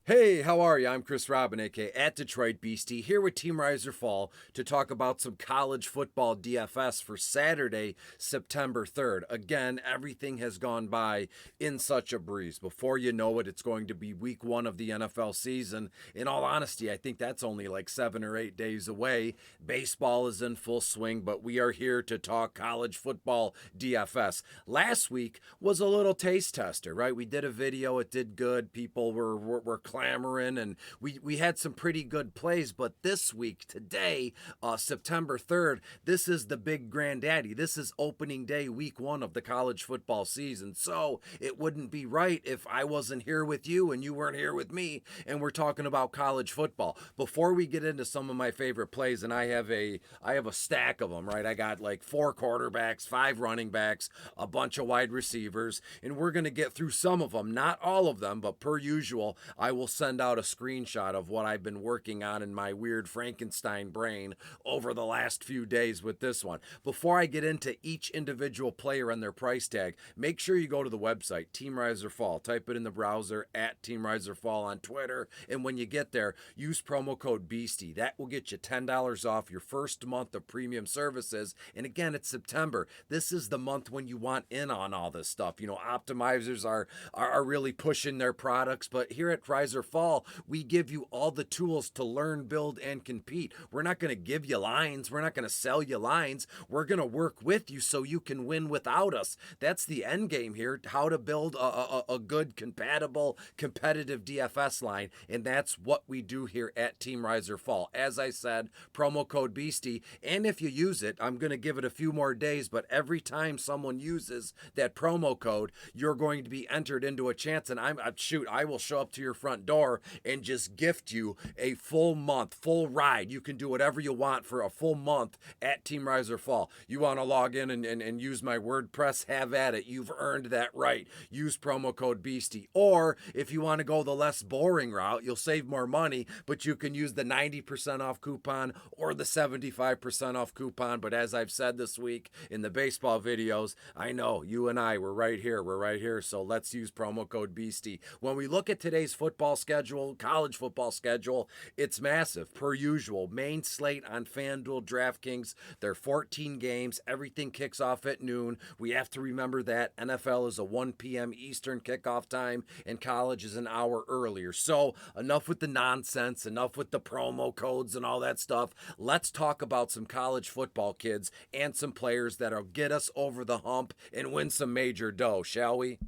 Hey, how are you? I'm Chris Robin, aka at Detroit Beastie, here with Team Riser Fall to talk about some college football DFS for Saturday, September 3rd. Again, everything has gone by in such a breeze. Before you know it, it's going to be week one of the NFL season. In all honesty, I think that's only like 7 or 8 days away. Baseball is in full swing, but we are here to talk college football DFS. Last week was a little taste tester, right? We did a video, it did good. People were clamoring, and we had some pretty good plays. But this week, today, September 3rd, this is the big granddaddy. This is opening day, week one of the college football season. So it wouldn't be right if I wasn't here with you and you weren't here with me, and we're talking about college football. Before we get into some of my favorite plays, and I have a stack of them, right? I got like 4 quarterbacks, 5 running backs, a bunch of wide receivers, and we're going to get through some of them, not all of them, but per usual, I will send out a screenshot of what I've been working on in my weird Frankenstein brain over the last few days with this one. Before I get into each individual player and their price tag, make sure you go to the website, Team Riser Fall. Type it in the browser, at Team Riser Fall on Twitter, and when you get there, use promo code BEASTIE. That will get you $10 off your first month of premium services. And again, it's September. This is the month when you want in on all this stuff. You know, optimizers are really pushing their products, but here at Riser Fall, we give you all the tools to learn, build, and compete. We're not going to give you lines. We're not going to sell you lines. We're going to work with you so you can win without us. That's the end game here, how to build a good, compatible, competitive DFS line, and that's what we do here at Team Riser Fall. As I said, promo code BEASTIE, and if you use it, I'm going to give it a few more days, but every time someone uses that promo code, you're going to be entered into a chance, and I will show up to your front door and just gift you a full month, full ride. You can do whatever you want for a full month at Team Riser Fall. You want to log in and use my WordPress, have at it. You've earned that right. Use promo code BEASTIE. Or if you want to go the less boring route, you'll save more money, but you can use the 90% off coupon or the 75% off coupon. But as I've said this week in the baseball videos, I know you and I, we're right here. We're right here. So let's use promo code BEASTIE. When we look at today's football schedule, college football schedule, it's massive per usual. Main slate on FanDuel, DraftKings. There are 14 games. Everything kicks off at noon. We have to remember that NFL is a 1 p.m. Eastern kickoff time and college is an hour earlier. So enough with the nonsense, enough with the promo codes and all that stuff. Let's talk about some college football kids and some players that'll get us over the hump and win some major dough, shall we?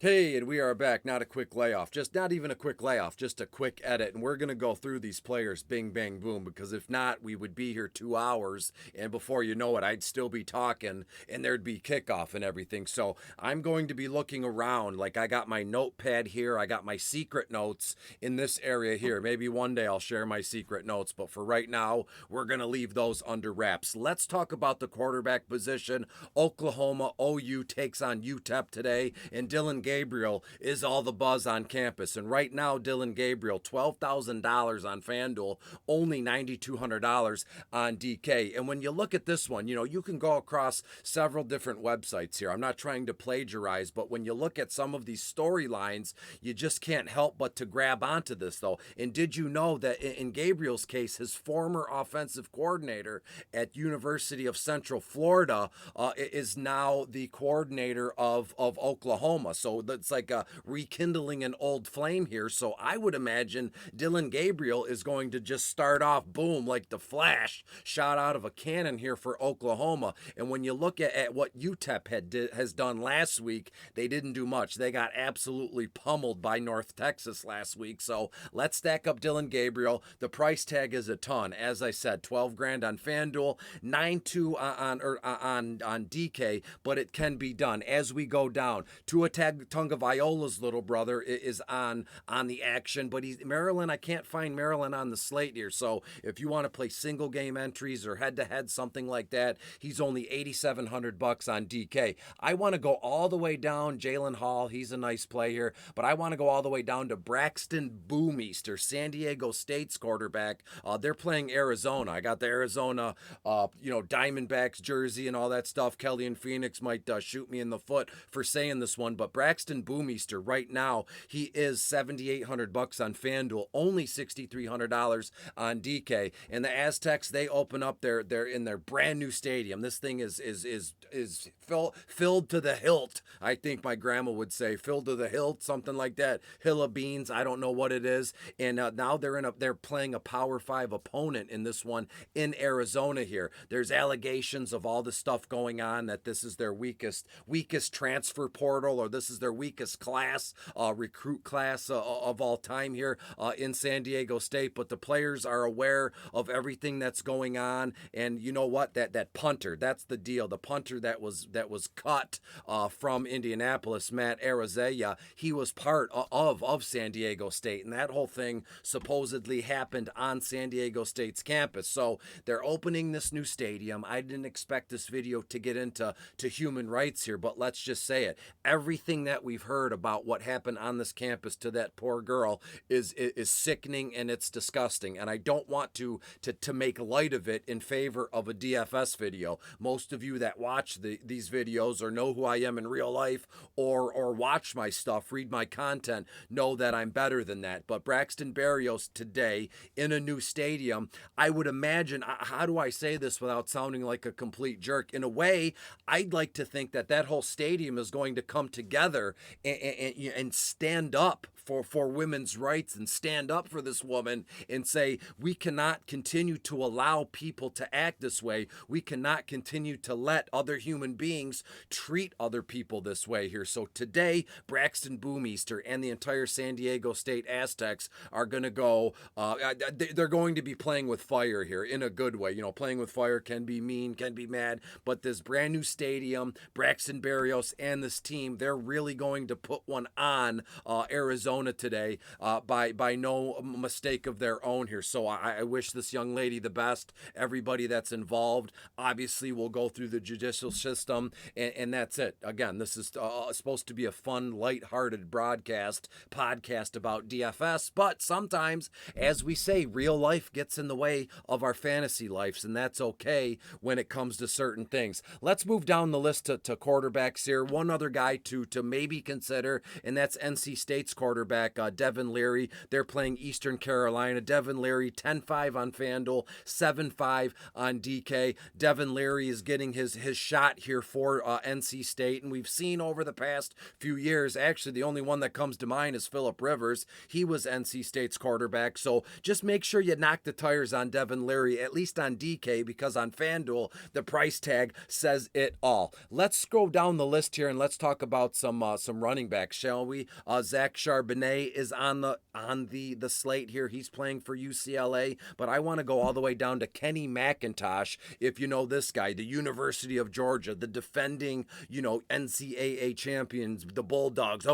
Hey, and we are back. Not a quick layoff, just not even a quick layoff, just a quick edit. And we're going to go through these players bing, bang, boom, because if not, we would be here 2 hours. And before you know it, I'd still be talking and there'd be kickoff and everything. So I'm going to be looking around. Like I got my notepad here. I got my secret notes in this area here. Maybe one day I'll share my secret notes. But for right now, we're going to leave those under wraps. Let's talk about the quarterback position. Oklahoma OU takes on UTEP today. And Dylan Gabriel is all the buzz on campus. And right now, Dylan Gabriel, $12,000 on FanDuel, only $9,200 on DK. And when you look at this one, you know, you can go across several different websites here. I'm not trying to plagiarize, but when you look at some of these storylines, you just can't help but to grab onto this, though. And did you know that in Gabriel's case, his former offensive coordinator at University of Central Florida is now the coordinator of Oklahoma? So that's like a rekindling an old flame here. So I would imagine Dylan Gabriel is going to just start off, boom, like the Flash, shot out of a cannon here for Oklahoma. And when you look at what UTEP has done last week, they didn't do much. They got absolutely pummeled by North Texas last week. So let's stack up Dylan Gabriel. The price tag is a ton. As I said, 12 grand on FanDuel, 9.2 on DK, but it can be done as we go down. Tua Tagovailoa's little brother is on the action, but he's Maryland. I can't find Maryland on the slate here. So if you want to play single game entries or head to head, something like that, he's only $8,700 on DK. I want to go all the way down. Jalen Hall, he's a nice play here, but I want to go all the way down to Braxton Boomeister, San Diego State's quarterback. They're playing Arizona. I got the Arizona, Diamondbacks jersey and all that stuff. Kelly and Phoenix might shoot me in the foot for saying this one, but Braxton Braxton Boomeister right now, he is $7,800 on FanDuel, only $6,300 on DK. And the Aztecs, they open up their in their brand new stadium. This thing is filled to the hilt. I think my grandma would say filled to the hilt, something like that. Hill of beans. I don't know what it is. And now they're playing a Power 5 opponent in this one in Arizona here. There's allegations of all the stuff going on, that this is their weakest transfer portal, or this is their weakest class, recruit class of all time here in San Diego State. But the players are aware of everything that's going on. And you know what? That punter, that's the deal. The punter that was cut from Indianapolis, Matt Arizaya, he was part of San Diego State, and that whole thing supposedly happened on San Diego State's campus. So they're opening this new stadium. I didn't expect this video to get into human rights here, but let's just say it. Everything that we've heard about what happened on this campus to that poor girl is sickening, and it's disgusting. And I don't want to make light of it in favor of a DFS video. Most of you that watch these videos or know who I am in real life, or watch my stuff, read my content, know that I'm better than that. But Braxton Berrios today in a new stadium, I would imagine, how do I say this without sounding like a complete jerk? In a way, I'd like to think that whole stadium is going to come together and stand up for women's rights, and stand up for this woman and say, we cannot continue to allow people to act this way. We cannot continue to let other human beings treat other people this way here. So today, Braxton Boomeister and the entire San Diego State Aztecs are going to go, they're going to be playing with fire here in a good way. You know, playing with fire can be mean, can be mad, but this brand new stadium, Braxton Berrios and this team, they're really going to put one on Arizona today by no mistake of their own here. So I wish this young lady the best. Everybody that's involved obviously will go through the judicial system, and that's it. Again, this is supposed to be a fun, lighthearted podcast about DFS, but sometimes, as we say, real life gets in the way of our fantasy lives, and that's okay when it comes to certain things. Let's move down the list to quarterbacks here. One other guy to maybe consider, and that's NC State's quarterback, Devin Leary. They're playing Eastern Carolina. Devin Leary, 10-5 on FanDuel, 7-5 on DK. Devin Leary is getting his shot here for NC State, and we've seen over the past few years, actually the only one that comes to mind is Phillip Rivers. He was NC State's quarterback, so just make sure you knock the tires on Devin Leary, at least on DK, because on FanDuel, the price tag says it all. Let's go down the list here and let's talk about some running backs, shall we? Zach Charbonnet is on the slate here. He's playing for UCLA, but I want to go all the way down to Kenny McIntosh. If you know this guy, the University of Georgia, the defending, NCAA champions, the Bulldogs.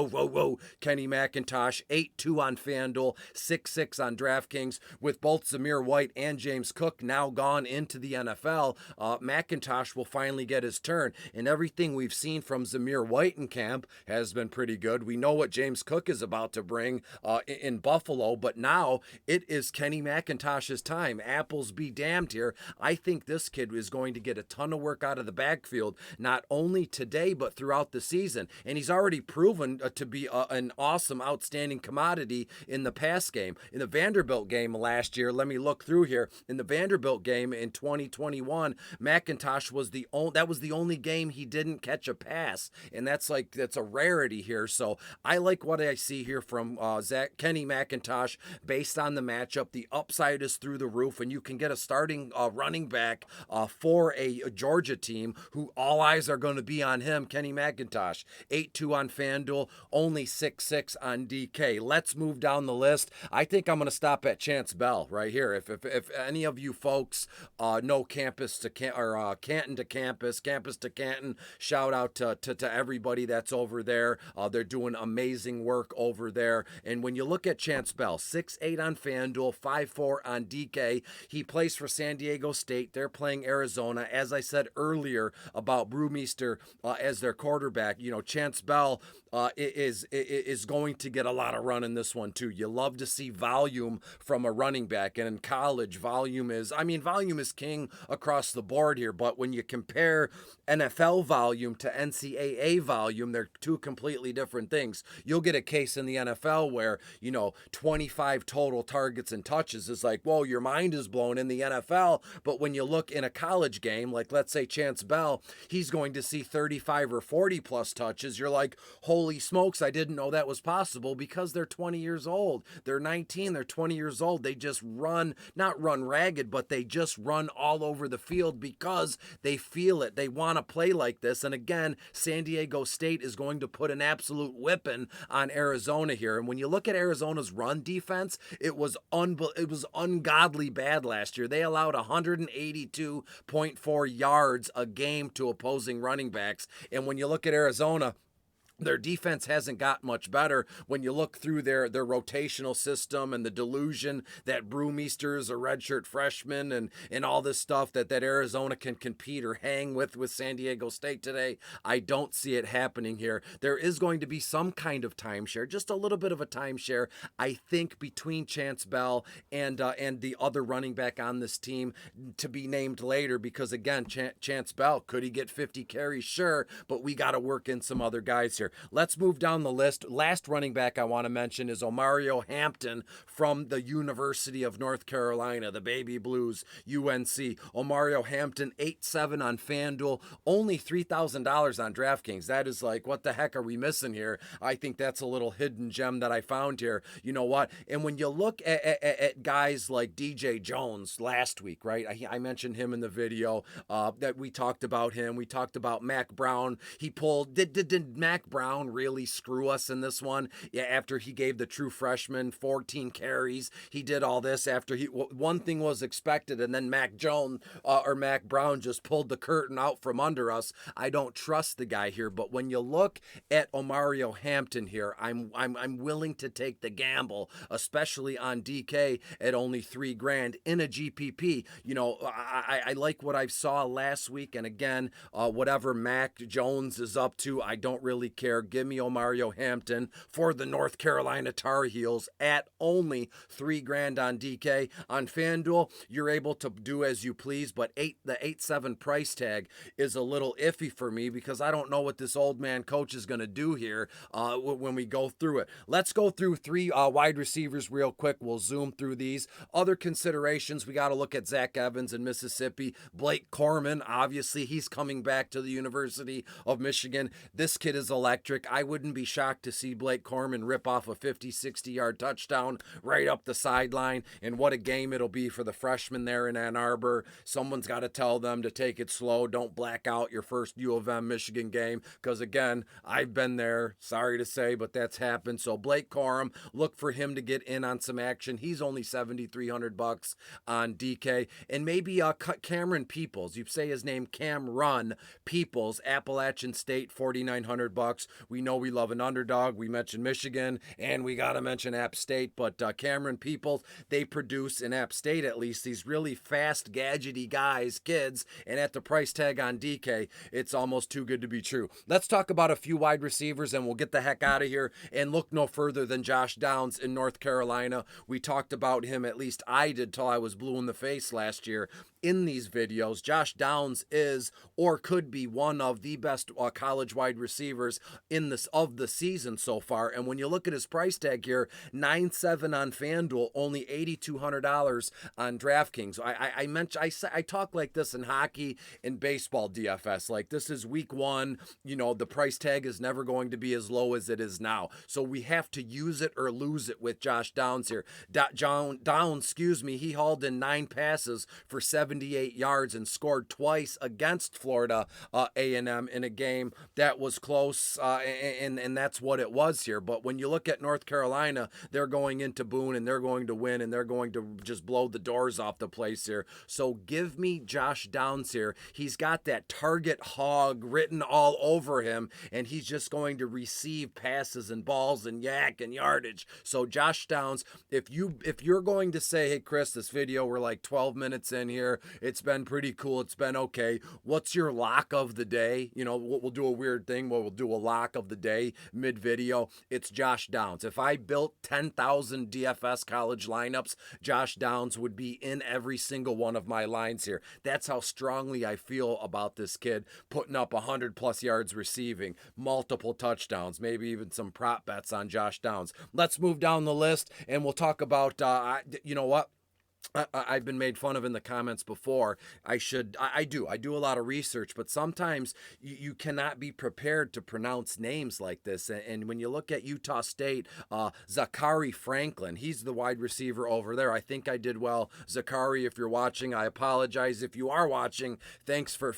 Kenny McIntosh, 8-2 on FanDuel, 6-6 on DraftKings. With both Zamir White and James Cook now gone into the NFL, McIntosh will finally get his turn. And everything we've seen from Zamir White in camp has been pretty good. We know what James Cook is about to bring in Buffalo, but now it is Kenny McIntosh's time. Apples be damned here. I think this kid is going to get a ton of work out of the backfield, not only today, but throughout the season. And he's already proven to be an awesome, outstanding commodity in the pass game. In the Vanderbilt game last year, let me look through here. In the Vanderbilt game in 2021, McIntosh was the only game he didn't catch a pass. And that's a rarity here. So I like what I see here from Kenny McIntosh based on the matchup. The upside is through the roof, and you can get a starting running back for a Georgia team who all eyes are going to be on him. Kenny McIntosh, 8-2 on FanDuel, only 6-6 on DK. Let's move down the list. I think I'm going to stop at Chance Bell right here. If any of you folks know Canton to campus to Canton, shout out to everybody that's over there. They're doing amazing work over there. And when you look at Chance Bell, 6-8 on FanDuel, 5-4 on DK. He plays for San Diego State. They're playing Arizona. As I said earlier about Brewmeister as their quarterback, Chance Bell, is going to get a lot of run in this one too. You love to see volume from a running back, and in college, volume is king across the board here. But when you compare NFL volume to NCAA volume, they're two completely different things. You'll get a case in the NFL where 25 total targets and touches is like, whoa, your mind is blown in the NFL. But when you look in a college game, like let's say Chance Bell, he's going to see 35 or 40 plus touches. You're like, holy smokes, I didn't know that was possible, because they're 20 years old. They're 19, they're 20 years old. They just not run ragged, but they just run all over the field because they feel it. They want to play like this. And again, San Diego State is going to put an absolute whipping on Arizona here. And when you look at Arizona's run defense, it was ungodly bad last year. They allowed 182.4 yards a game to opposing running backs. And when you look at Arizona, their defense hasn't got much better when you look through their rotational system and the delusion that Brewmeester's a redshirt freshman and all this stuff that Arizona can compete or hang with San Diego State today. I don't see it happening here. There is going to be some kind of timeshare, just a little bit of a timeshare, I think, between Chance Bell and the other running back on this team to be named later, because again, Chance Bell, could he get 50 carries? Sure, but we got to work in some other guys here. Let's move down the list. Last running back I want to mention is Omario Hampton from the University of North Carolina, the Baby Blues, UNC. Omario Hampton, 8-7 on FanDuel, only $3,000 on DraftKings. That is like, what the heck are we missing here? I think that's a little hidden gem that I found here. You know what? And when you look at guys like DJ Jones last week, right? I mentioned him in the video that we talked about him. We talked about Mac Brown. He pulled, did Mac Brown really screw us in this one? Yeah, after he gave the true freshman 14 carries, he did all this after one thing was expected, and then Mac Brown just pulled the curtain out from under us. I don't trust the guy here, but when you look at Omario Hampton here, I'm willing to take the gamble, especially on DK at only $3,000 in a GPP. I like what I saw last week, and again, whatever Mac Jones is up to, I don't really care. Give me Omario Hampton for the North Carolina Tar Heels at only $3,000 on DK. On FanDuel, you're able to do as you please, but the 8-7 price tag is a little iffy for me, because I don't know what this old man coach is going to do here when we go through it. Let's go through three wide receivers real quick. We'll zoom through these. Other considerations, we got to look at Zach Evans in Mississippi. Blake Corman, obviously, he's coming back to the University of Michigan. This kid is electric. I wouldn't be shocked to see Blake Corman rip off a 50, 60-yard touchdown right up the sideline. And what a game it'll be for the freshman there in Ann Arbor. Someone's got to tell them to take it slow. Don't black out your first U of M Michigan game, because again, I've been there. Sorry to say, but that's happened. So Blake Corum, look for him to get in on some action. He's only $7,300 on DK. And maybe Cameron Peoples. You say his name, Cameron Peoples, Appalachian State, $4,900. We know we love an underdog. We mentioned Michigan, and we got to mention App State, but Cameron Peoples, they produce, in App State at least, these really fast, gadgety guys, kids, and at the price tag on DK, it's almost too good to be true. Let's talk about a few wide receivers, and we'll get the heck out of here and look no further than Josh Downs in North Carolina. We talked about him, at least I did, till I was blue in the face last year in these videos. Josh Downs is, or could be, one of the best college wide receivers of the season so far. And when you look at his price tag here, 9-7 on FanDuel, only $8,200 on DraftKings. I talk like this in hockey and baseball DFS. Like, this is week one. The price tag is never going to be as low as it is now. So we have to use it or lose it with Josh Downs here. Downs, he hauled in 9 passes for 78 yards and scored twice against Florida A&M in a game that was close, and that's what it was here. But when you look at North Carolina, they're going into Boone, and they're going to win, and they're going to just blow the doors off the place here. So give me Josh Downs here. He's got that target hog written all over him, and he's just going to receive passes and balls and yak and yardage. So Josh Downs, if you're going to say, hey Chris, this video, we're like 12 minutes in here, it's been pretty cool, it's been okay, what's your lock of the day? We'll do a weird thing where we'll do a lock of the day mid-video, it's Josh Downs. If I built 10,000 DFS college lineups, Josh Downs would be in every single one of my lines here. That's how strongly I feel about this kid, putting up 100 plus yards receiving, multiple touchdowns, maybe even some prop bets on Josh Downs. Let's move down the list and we'll talk about, you know what? I've been made fun of in the comments before. I do a lot of research, but sometimes you cannot be prepared to pronounce names like this. And when you look at Utah State, Zachary Franklin, he's the wide receiver over there. I think I did well. Zachary, if you're watching, I apologize. If you are watching, thanks for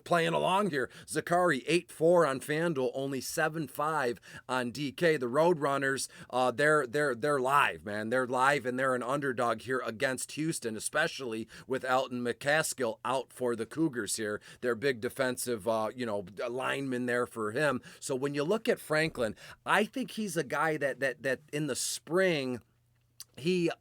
playing along here. Zachary, 8-4 on FanDuel, only 7-5 on DK. The Roadrunners, they're live, man. They're live and they're an underdog here against Houston, especially with Alton McCaskill out for the Cougars here. Their big defensive, lineman there for him. So when you look at Franklin, I think he's a guy that in the spring, he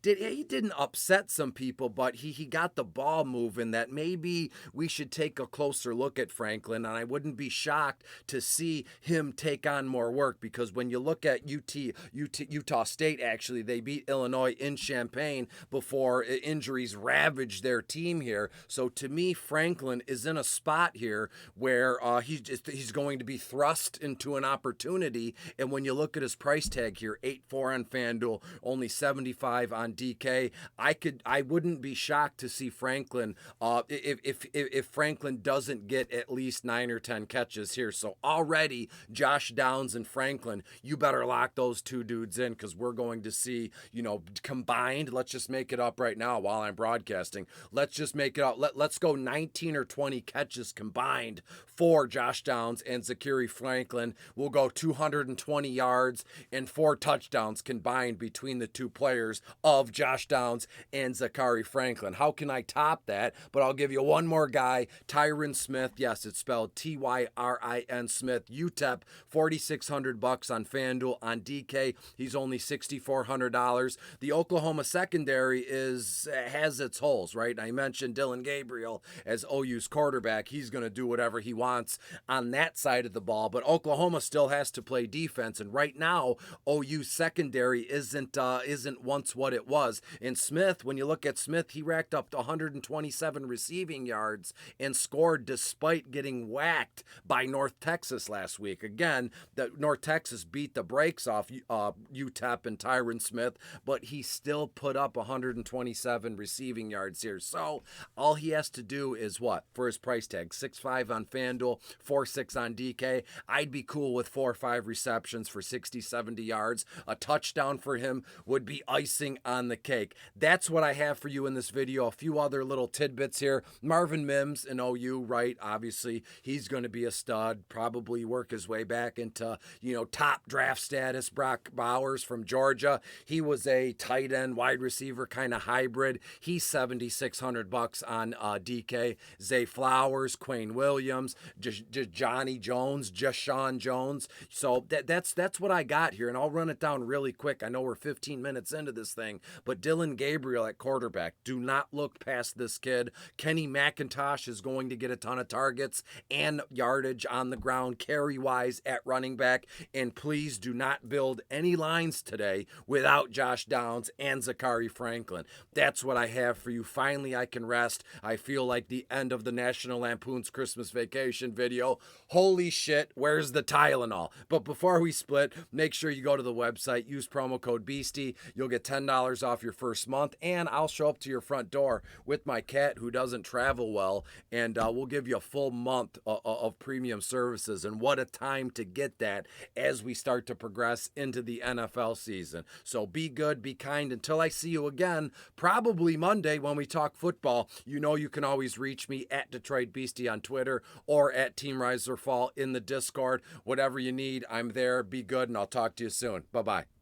didn't upset some people, but he got the ball moving. That maybe we should take a closer look at Franklin, and I wouldn't be shocked to see him take on more work, because when you look at Utah State, actually they beat Illinois in Champaign before injuries ravaged their team here. So to me, Franklin is in a spot here where he's going to be thrust into an opportunity. And when you look at his price tag here, 8-4 on FanDuel, only 75 on DK. I wouldn't be shocked to see Franklin if Franklin doesn't get at least 9 or 10 catches here. So already Josh Downs and Franklin, you better lock those two dudes in, because we're going to see, combined. Let's just make it up right now while I'm broadcasting. Let's just make it up. Let's go 19 or 20 catches combined for Josh Downs and Zachary Franklin. We'll go 220 yards and 4 touchdowns combined between the two players of Josh Downs and Zachary Franklin. How can I top that? But I'll give you one more guy, Tyron Smith. Yes, it's spelled Tyrin Smith. UTEP, $4,600 on FanDuel. On DK, he's only $6,400. The Oklahoma secondary has its holes, right? I mentioned Dylan Gabriel as OU's quarterback. He's going to do whatever he wants on that side of the ball, but Oklahoma still has to play defense, and right now OU's secondary isn't once what it was. And Smith, when you look at Smith, he racked up 127 receiving yards and scored despite getting whacked by North Texas last week. Again, North Texas beat the brakes off UTEP and Tyron Smith, but he still put up 127 receiving yards here. So all he has to do is what? For his price tag, 6.5 on FanDuel, 4.6 on DK. I'd be cool with 4 or 5 receptions for 60, 70 yards. A touchdown for him would be icing on the cake. That's what I have for you in this video. A few other little tidbits here. Marvin Mims in OU, right? Obviously, he's going to be a stud, probably work his way back into, top draft status. Brock Bowers from Georgia. He was a tight end, wide receiver kind of hybrid. He's $7,600 on DK. Zay Flowers, Quayne Williams, Johnny Jones, Jashawn Jones. So that's what I got here, and I'll run it down really quick. I know we're 15 minutes into this thing, but Dylan Gabriel at quarterback, do not look past this kid. Kenny McIntosh is going to get a ton of targets and yardage on the ground, carry-wise at running back, and please do not build any lines today without Josh Downs and Zachary Franklin. That's what I have for you. Finally, I can rest. I feel like the end of the National Lampoon's Christmas Vacation video. Holy shit, where's the Tylenol? But before we split, make sure you go to the website, use promo code Beastie. You'll get $10 off your first month, and I'll show up to your front door with my cat who doesn't travel well, and we'll give you a full month of premium services. And what a time to get that as we start to progress into the NFL season. So be good, be kind. Until I see you again, probably Monday when we talk football, you can always reach me at Detroit Beastie on Twitter or at Team Rise or Fall in the Discord. Whatever you need, I'm there. Be good, and I'll talk to you soon. Bye-bye.